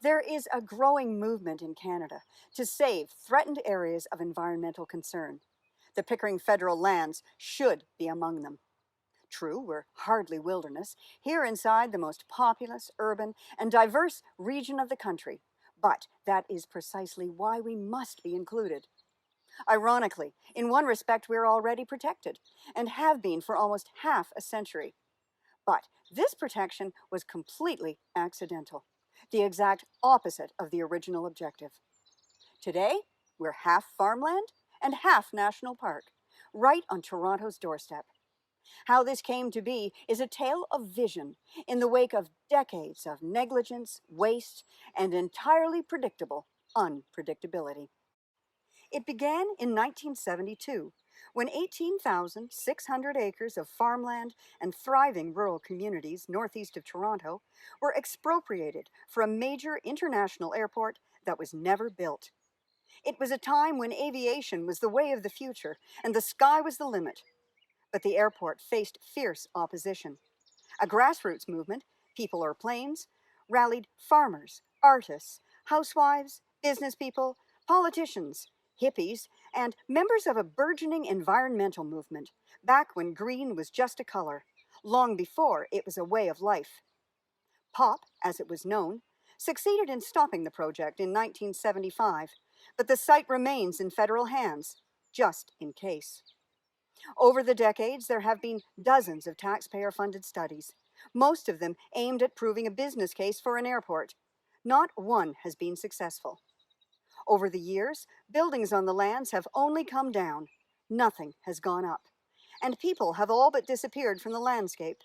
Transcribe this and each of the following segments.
There is a growing movement in Canada to save threatened areas of environmental concern. The Pickering federal lands should be among them. True, we're hardly wilderness, here inside the most populous, urban, and diverse region of the country, but that is precisely why we must be included. Ironically, in one respect, we're already protected, and have been for almost half a century. But this protection was completely accidental, the exact opposite of the original objective. Today, we're half farmland and half national park, right on Toronto's doorstep. How this came to be is a tale of vision in the wake of decades of negligence, waste, and entirely predictable unpredictability. It began in 1972, when 18,600 acres of farmland and thriving rural communities northeast of Toronto were expropriated for a major international airport that was never built. It was a time when aviation was the way of the future and the sky was the limit. But the airport faced fierce opposition. A grassroots movement, People or Planes, rallied farmers, artists, housewives, business people, politicians, hippies, and members of a burgeoning environmental movement, back when green was just a color, long before it was a way of life. POP, as it was known, succeeded in stopping the project in 1975, but the site remains in federal hands, just in case. Over the decades, there have been dozens of taxpayer-funded studies, most of them aimed at proving a business case for an airport. Not one has been successful. Over the years, buildings on the lands have only come down. Nothing has gone up. And people have all but disappeared from the landscape.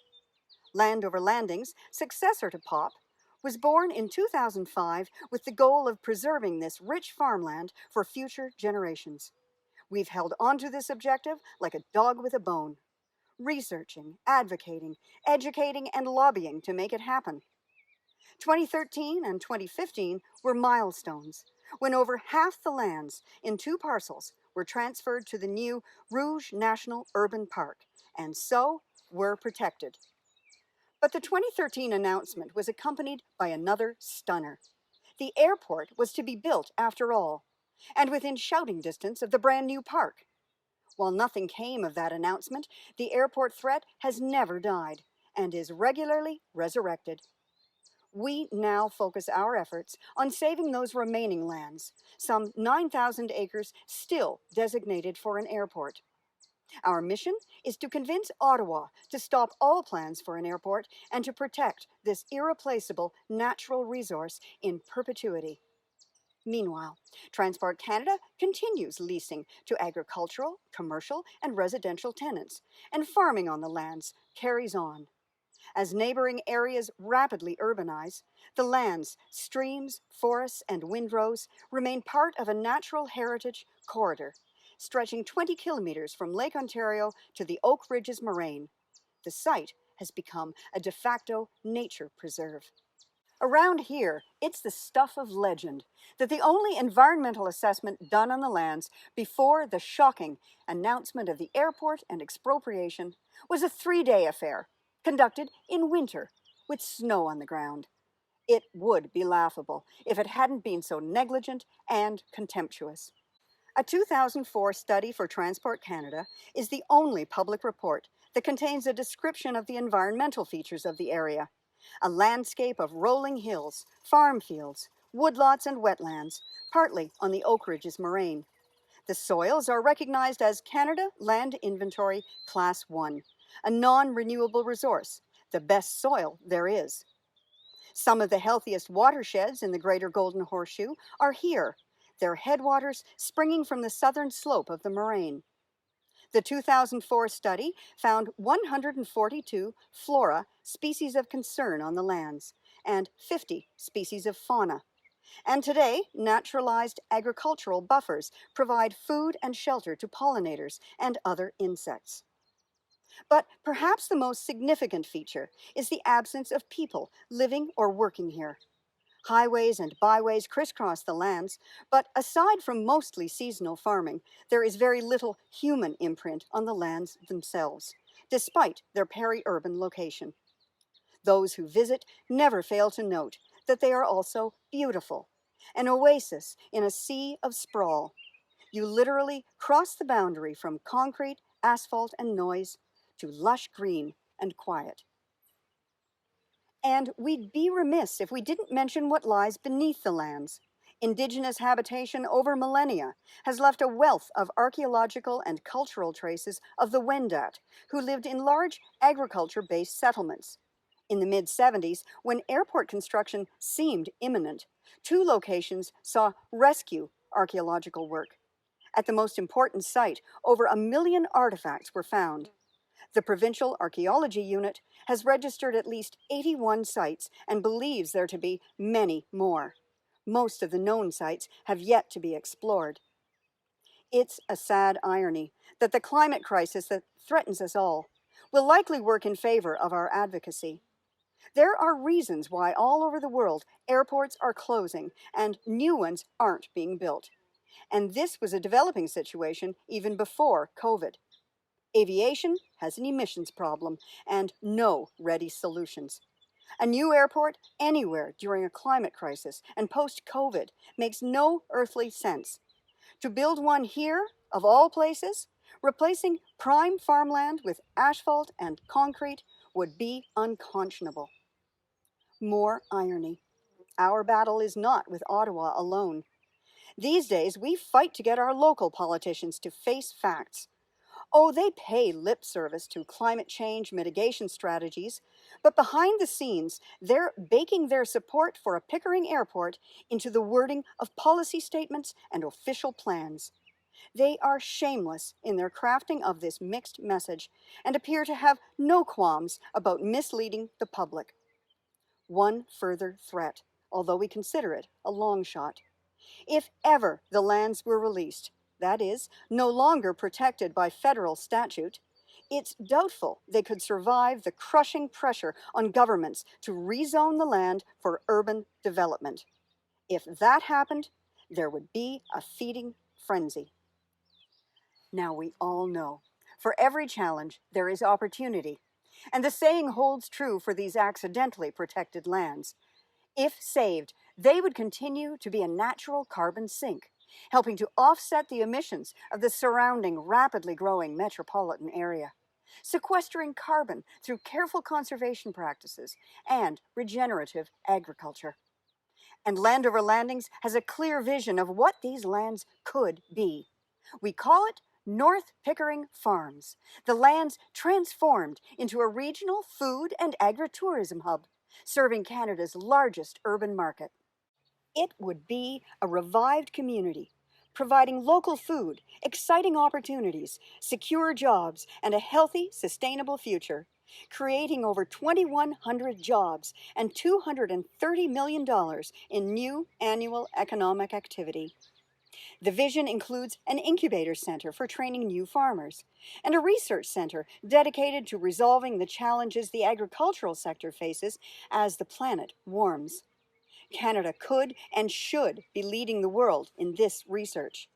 Land Over Landing's successor to POP was born in 2005 with the goal of preserving this rich farmland for future generations. We've held onto this objective like a dog with a bone, researching, advocating, educating, and lobbying to make it happen. 2013 and 2015 were milestones, when over half the lands in 2 parcels were transferred to the new Rouge National Urban Park, and so were protected. But the 2013 announcement was accompanied by another stunner. The airport was to be built after all, and within shouting distance of the brand new park. While nothing came of that announcement, the airport threat has never died and is regularly resurrected. We now focus our efforts on saving those remaining lands, some 9,000 acres still designated for an airport. Our mission is to convince Ottawa to stop all plans for an airport and to protect this irreplaceable natural resource in perpetuity. Meanwhile, Transport Canada continues leasing to agricultural, commercial, and residential tenants, and farming on the lands carries on. As neighboring areas rapidly urbanize, the lands, streams, forests, and windrows remain part of a natural heritage corridor, stretching 20 kilometers from Lake Ontario to the Oak Ridges Moraine. The site has become a de facto nature preserve. Around here, it's the stuff of legend that the only environmental assessment done on the lands before the shocking announcement of the airport and expropriation was a 3-day affair, conducted in winter with snow on the ground. It would be laughable if it hadn't been so negligent and contemptuous. A 2004 study for Transport Canada is the only public report that contains a description of the environmental features of the area. A landscape of rolling hills, farm fields, woodlots, and wetlands, partly on the Oak Ridges Moraine. The soils are recognized as Canada Land Inventory Class 1, a non-renewable resource, the best soil there is. Some of the healthiest watersheds in the Greater Golden Horseshoe are here, their headwaters springing from the southern slope of the moraine. The 2004 study found 142 flora species of concern on the lands and 50 species of fauna. And today, naturalized agricultural buffers provide food and shelter to pollinators and other insects. But perhaps the most significant feature is the absence of people living or working here. Highways and byways crisscross the lands, but aside from mostly seasonal farming, there is very little human imprint on the lands themselves, despite their peri-urban location. Those who visit never fail to note that they are also beautiful. An oasis in a sea of sprawl. You literally cross the boundary from concrete, asphalt, and noise to lush green and quiet. And we'd be remiss if we didn't mention what lies beneath the lands. Indigenous habitation over millennia has left a wealth of archaeological and cultural traces of the Wendat, who lived in large agriculture-based settlements. In the mid-70s, when airport construction seemed imminent, 2 locations saw rescue archaeological work. At the most important site, over 1 million artifacts were found. The Provincial Archaeology Unit has registered at least 81 sites and believes there to be many more. Most of the known sites have yet to be explored. It's a sad irony that the climate crisis that threatens us all will likely work in favor of our advocacy. There are reasons why all over the world airports are closing and new ones aren't being built. And this was a developing situation even before COVID. Aviation has an emissions problem and no ready solutions. A new airport anywhere during a climate crisis and post-COVID makes no earthly sense. To build one here, of all places, replacing prime farmland with asphalt and concrete would be unconscionable. More irony. Our battle is not with Ottawa alone. These days, we fight to get our local politicians to face facts. Oh, they pay lip service to climate change mitigation strategies, but behind the scenes, they're baking their support for a Pickering airport into the wording of policy statements and official plans. They are shameless in their crafting of this mixed message and appear to have no qualms about misleading the public. One further threat, although we consider it a long shot. If ever the lands were released, that is, no longer protected by federal statute, it's doubtful they could survive the crushing pressure on governments to rezone the land for urban development. If that happened, there would be a feeding frenzy. Now we all know, for every challenge there is opportunity, and the saying holds true for these accidentally protected lands. If saved, they would continue to be a natural carbon sink, helping to offset the emissions of the surrounding rapidly growing metropolitan area, sequestering carbon through careful conservation practices and regenerative agriculture. And Land Over Landings has a clear vision of what these lands could be. We call it North Pickering Farms, the lands transformed into a regional food and agritourism hub, serving Canada's largest urban market. It would be a revived community, providing local food, exciting opportunities, secure jobs, and a healthy, sustainable future, creating over 2,100 jobs and $230 million in new annual economic activity. The vision includes an incubator center for training new farmers and a research center dedicated to resolving the challenges the agricultural sector faces as the planet warms. Canada could and should be leading the world in this research.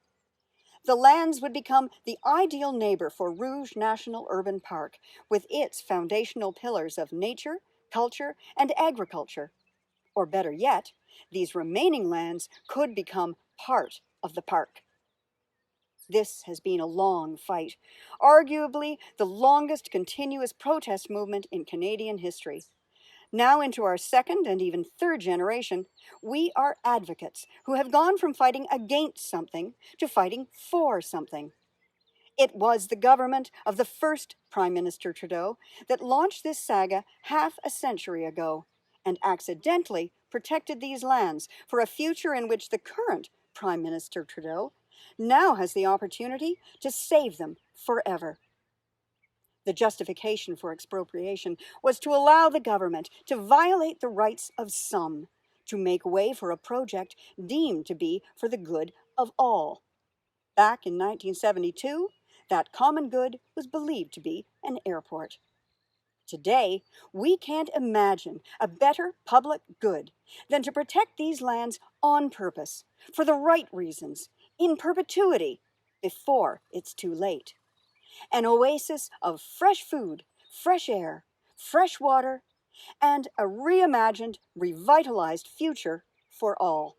The lands would become the ideal neighbor for Rouge National Urban Park, with its foundational pillars of nature, culture, and agriculture. Or better yet, these remaining lands could become part of the park. This has been a long fight, arguably the longest continuous protest movement in Canadian history. Now into our second and even third generation, we are advocates who have gone from fighting against something to fighting for something. It was the government of the first Prime Minister Trudeau that launched this saga half a century ago and accidentally protected these lands for a future in which the current Prime Minister Trudeau now has the opportunity to save them forever. The justification for expropriation was to allow the government to violate the rights of some, to make way for a project deemed to be for the good of all. Back in 1972, that common good was believed to be an airport. Today, we can't imagine a better public good than to protect these lands on purpose, for the right reasons, in perpetuity, before it's too late. An oasis of fresh food, fresh air, fresh water, and a reimagined, revitalized future for all.